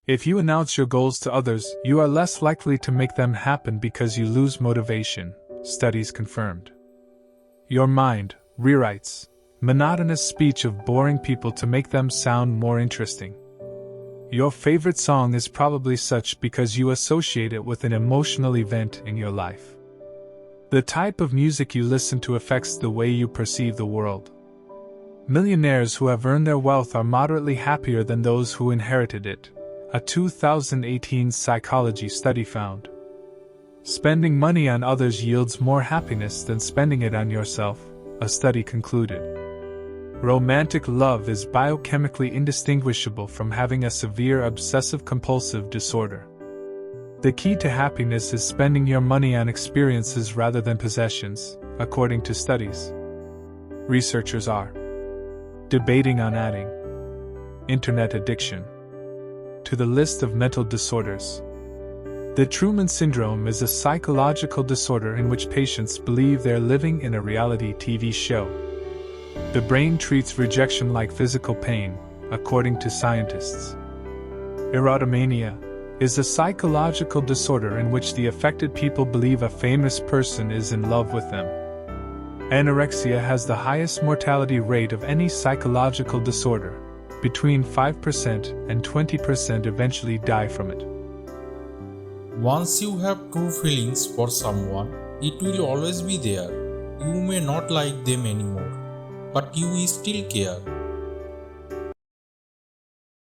If you announce your goals to others, you are less likely to make them happen because you lose motivation, studies confirmed. Your mind rewrites monotonous speech of boring people to make them sound more interesting. Your favorite song is probably such because you associate it with an emotional event in your life. The type of music you listen to affects the way you perceive the world. Millionaires who have earned their wealth are moderately happier than those who inherited it, a 2018 psychology study found. Spending money on others yields more happiness than spending it on yourself, a study concluded. Romantic love is biochemically indistinguishable from having a severe obsessive-compulsive disorder. The key to happiness is spending your money on experiences rather than possessions, according to studies. Researchers are debating on adding internet addiction to the list of mental disorders. The Truman Syndrome is a psychological disorder in which patients believe they're living in a reality TV show. The brain treats rejection like physical pain, according to scientists. Erotomania is a psychological disorder in which the affected people believe a famous person is in love with them. Anorexia has the highest mortality rate of any psychological disorder. Between 5% and 20% eventually die from it. Once you have true feelings for someone, it will always be there. You may not like them anymore, but you still care.